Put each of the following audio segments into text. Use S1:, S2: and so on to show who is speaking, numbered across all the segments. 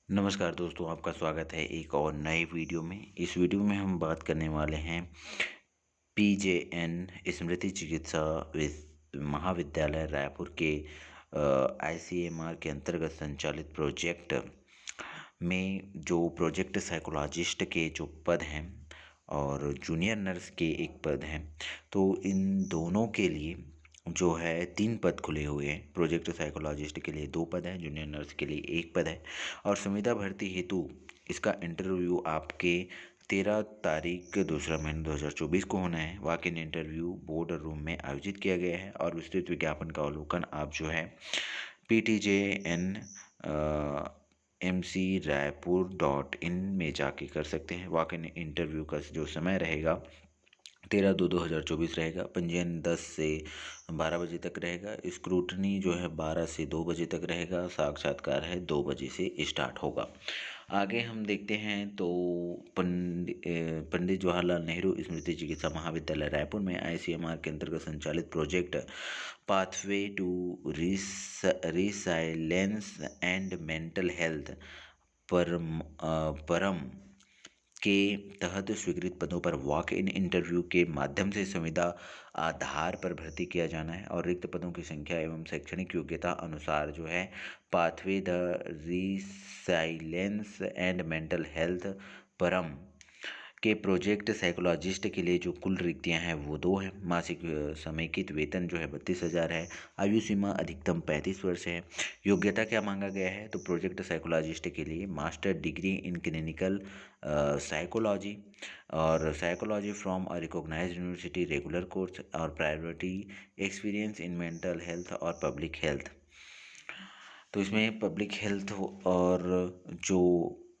S1: नमस्कार दोस्तों, आपका स्वागत है एक और नए वीडियो में। इस वीडियो में हम बात करने वाले हैं पीजेएन स्मृति चिकित्सा महाविद्यालय रायपुर के आईसीएमआर के अंतर्गत संचालित प्रोजेक्ट में जो प्रोजेक्ट साइकोलॉजिस्ट के जो पद हैं और जूनियर नर्स के एक पद हैं, तो इन दोनों के लिए जो है 3 पद खुले हुए हैं। प्रोजेक्ट साइकोलॉजिस्ट के लिए 2 पद हैं, जूनियर नर्स के लिए 1 पद है और संविदा भर्ती हेतु इसका इंटरव्यू आपके 13 तारीख दूसरा महीना 2024 को होना है। Walk in interview board room में आयोजित किया गया है और विस्तृत विज्ञापन का अवलोकन आप जो है PTJN MC Raipur.in में जाके कर सकते हैं। वॉक इन इंटरव्यू का जो समय रहेगा 13/2/2024 रहेगा। पंजीयन 10 से 12 बजे तक रहेगा। स्क्रूटनी जो है 12 से 2 बजे तक रहेगा। साक्षात्कार है 2 बजे से स्टार्ट होगा। आगे हम देखते हैं तो पंडित जवाहरलाल नेहरू स्मृति चिकित्सा महाविद्यालय रायपुर में आईसीएमआर के अंतर्गत संचालित project pathway to resilience and mental health परम के तहत स्वीकृत पदों पर वॉक इन इंटरव्यू के माध्यम से संविदा आधार पर भर्ती किया जाना है और रिक्त पदों की संख्या एवं शैक्षणिक योग्यता अनुसार जो है pathway the resilience and mental health परम के प्रोजेक्ट साइकोलॉजिस्ट के लिए जो कुल रिक्तियां हैं वो 2 हैं। मासिक समेकित वेतन जो है 32,000 है। आयु सीमा अधिकतम 35 वर्ष है। योग्यता क्या मांगा गया है तो प्रोजेक्ट साइकोलॉजिस्ट के लिए master degree in clinical psychology और psychology from a recognised university regular course और priority experience in mental health और पब्लिक हेल्थ। तो इसमें पब्लिक हेल्थ और जो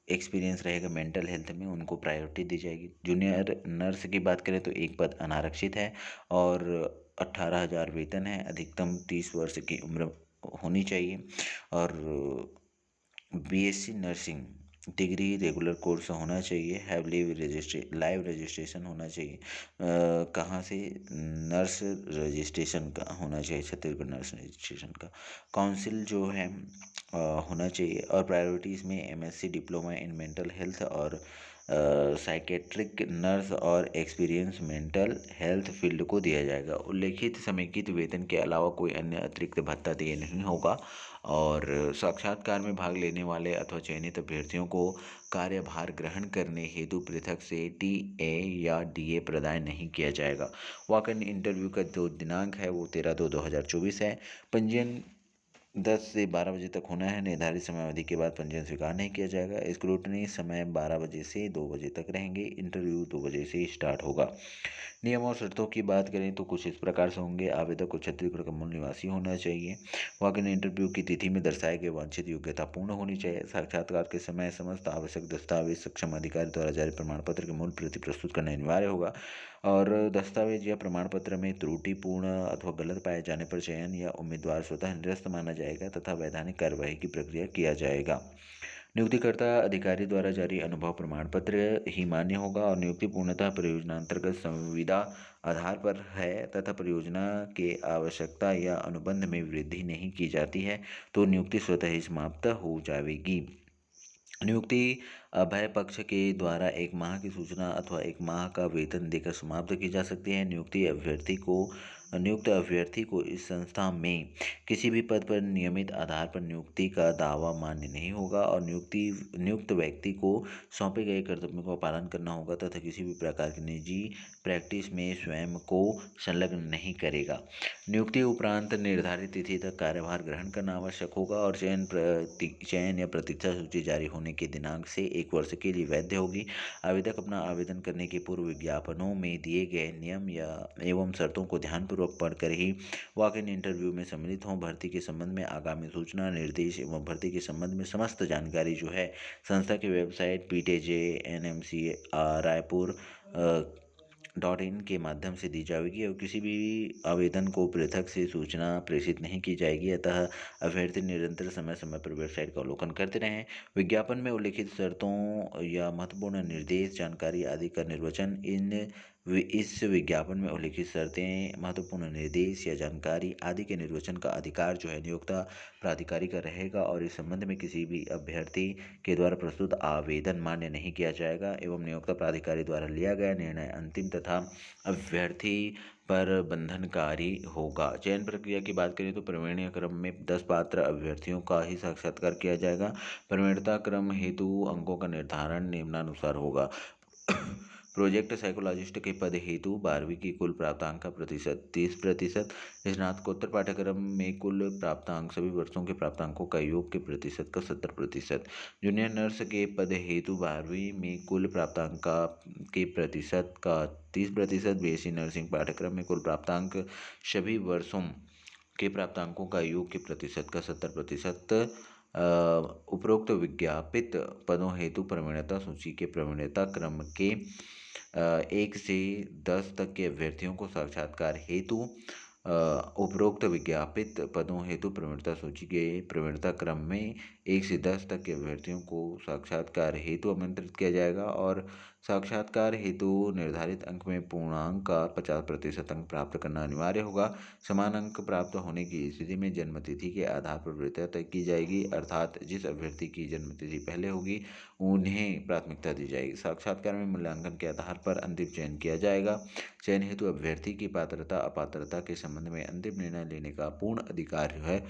S1: एक्सपीरियंस रहेगा मेंटल हेल्थ में उनको प्रायोरिटी दी जाएगी। जूनियर नर्स की बात करें तो 1 पद अनारक्षित है और 18,000 वेतन है। अधिकतम 30 वर्ष की उम्र होनी चाहिए और BSc nursing degree regular course होना चाहिए। लाइव रजिस्ट्रेशन होना चाहिए। कहाँ से नर्स रजिस्ट्रेशन का होना चाहिए, छत्तीसगढ़ नर्स रजिस्ट्रेशन का काउंसिल जो है होना चाहिए और प्रायोरिटी इसमें MSc diploma in mental health और साइकेट्रिक नर्स और एक्सपीरियंस मेंटल हेल्थ फील्ड को दिया जाएगा। उल्लेखित समेकित वेतन के अलावा कोई अन्य अतिरिक्त भत्ता दिए नहीं होगा और साक्षात्कार में भाग लेने वाले अथवा चयनित अभ्यर्थियों को कार्यभार ग्रहण करने हेतु पृथक से TA या DA प्रदान नहीं किया जाएगा। वॉक इन इंटरव्यू का जो दिनांक है वो 13/2/2024 है। पंजीयन 10 से 12 बजे तक होना है। निर्धारित समय अवधि के बाद पंजीयन स्वीकार नहीं किया जाएगा। स्क्रूटनी समय 12 बजे से 2 बजे तक रहेंगे। इंटरव्यू 2 बजे से स्टार्ट होगा। नियम और शर्तों की बात करें तो कुछ इस प्रकार से होंगे। आवेदक को छत्तीसगढ़ का मूल निवासी होना चाहिए। वॉक इन इंटरव्यू की तिथि में दर्शाए गए वांछित योग्यता पूर्ण होनी चाहिए। साक्षात्कार के समय समस्त आवश्यक दस्तावेज सक्षम अधिकारी द्वारा जारी प्रमाण पत्र की मूल प्रति प्रस्तुत करना अनिवार्य होगा और दस्तावेज या प्रमाण पत्र में त्रुटिपूर्ण अथवा गलत पाए जाने पर चयन या उम्मीदवार स्वतः निरस्त माना जाएगा तथा वैधानिक कार्यवाही की प्रक्रिया किया जाएगा। नियुक्तिकर्ता अधिकारी द्वारा जारी अनुभव प्रमाण पत्र ही मान्य होगा और नियुक्ति पूर्णतः परियोजना अंतर्गत संविदा आधार पर है तथा परियोजना के आवश्यकता या अनुबंध में वृद्धि नहीं की जाती है तो नियुक्ति स्वतः ही समाप्त हो जाएगी। नियुक्ति अभय पक्ष के द्वारा 1 माह की सूचना अथवा 1 माह का वेतन देकर समाप्त की जा सकती है। नियुक्त अभ्यर्थी को इस संस्था में किसी भी पद पर नियमित आधार पर नियुक्ति का दावा मान्य नहीं होगा और नियुक्त व्यक्ति को सौंपे गए कर्तव्यों का पालन करना होगा तथा किसी भी प्रकार की निजी प्रैक्टिस में स्वयं को संलग्न नहीं करेगा। नियुक्ति उपरांत निर्धारित तिथि तक कार्यभार ग्रहण करना आवश्यक होगा और चयन या प्रतीक्षा सूची जारी होने के दिनांक से 1 वर्ष के लिए वैध होगी। आवेदक अपना आवेदन करने के पूर्व विज्ञापनों में दिए गए नियम एवं शर्तों को ध्यानपूर्वक पढ़कर ही वॉक इन इंटरव्यू में सम्मिलित हों। भर्ती के संबंध में आगामी सूचना निर्देश एवं भर्ती के संबंध में समस्त जानकारी जो है संस्था की वेबसाइट PTJNMC रायपुर .in के माध्यम से दी जाएगी और किसी भी आवेदन को पृथक से सूचना प्रेषित नहीं की जाएगी। अतः अभ्यर्थी निरंतर समय समय पर वेबसाइट का अवलोकन करते रहें। विज्ञापन में उल्लिखित शर्तों या महत्वपूर्ण निर्देश जानकारी आदि का निर्वचन इन इस विज्ञापन में उल्लिखित शर्तें, महत्वपूर्ण निर्देश या जानकारी आदि के निर्वचन का अधिकार जो है नियोक्ता प्राधिकारी का रहेगा और इस संबंध में किसी भी अभ्यर्थी के द्वारा प्रस्तुत आवेदन मान्य नहीं किया जाएगा एवं नियोक्ता प्राधिकारी द्वारा लिया गया निर्णय अंतिम तथा अभ्यर्थी पर बंधनकारी होगा। चयन प्रक्रिया की बात करें तो प्रवीणीय क्रम में 10 पात्र अभ्यर्थियों का ही साक्षात्कार किया जाएगा। प्रवीणता क्रम हेतु अंकों का निर्धारण निम्नानुसार होगा। प्रोजेक्ट साइकोलॉजिस्ट के पद हेतु 12वीं की कुल प्राप्तांक का प्रतिशत 30%, स्नातकोत्तर पाठ्यक्रम में कुल प्राप्तांक सभी वर्षों के प्राप्तांकों का योग के प्रतिशत का 70%, जूनियर नर्स के पद हेतु 12वीं में कुल प्राप्तांक का के प्रतिशत का 30%, बीएससी नर्सिंग पाठ्यक्रम में कुल प्राप्तांक सभी वर्षों के प्राप्तांकों का योग के प्रतिशत का 70%। उपरोक्त विज्ञापित पदों हेतु प्रवीणता सूची के प्रवीणता क्रम के 1 से 10 तक के अभ्यर्थियों को साक्षात्कार हेतु उपरोक्त विज्ञापित पदों हेतु प्रवीणता सूची के प्रवीणता क्रम में 1 से 10 तक के अभ्यर्थियों को साक्षात्कार हेतु आमंत्रित किया जाएगा और साक्षात्कार हेतु निर्धारित अंक में पूर्णांक का 50% अंक प्राप्त करना अनिवार्य होगा। समान अंक प्राप्त होने की स्थिति में जन्मतिथि के आधार पर वरीयता तय की जाएगी, अर्थात जिस अभ्यर्थी की जन्मतिथि पहले होगी उन्हें प्राथमिकता दी जाएगी। साक्षात्कार में मूल्यांकन के आधार पर अंतिम चयन किया जाएगा। चयन हेतु अभ्यर्थी की पात्रता अपात्रता के संबंध में अंतिम निर्णय लेने का पूर्ण अधिकार जो है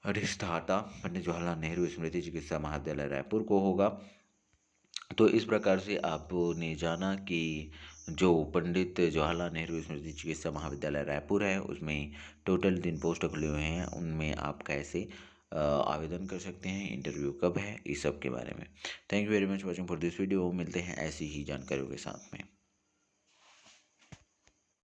S1: अधिष्ठाता पंडित जवाहरलाल नेहरू स्मृति चिकित्सा महाविद्यालय रायपुर को होगा। तो इस प्रकार से आपने जाना कि जो पंडित जवाहरलाल नेहरू स्मृति चिकित्सा महाविद्यालय रायपुर है उसमें टोटल 3 पोस्ट खुले हुए हैं, उनमें आप कैसे आवेदन कर सकते हैं, इंटरव्यू कब है, इस सब के बारे में। Thank you very much watching for this video. मिलते हैं ऐसी ही जानकारियों के साथ में।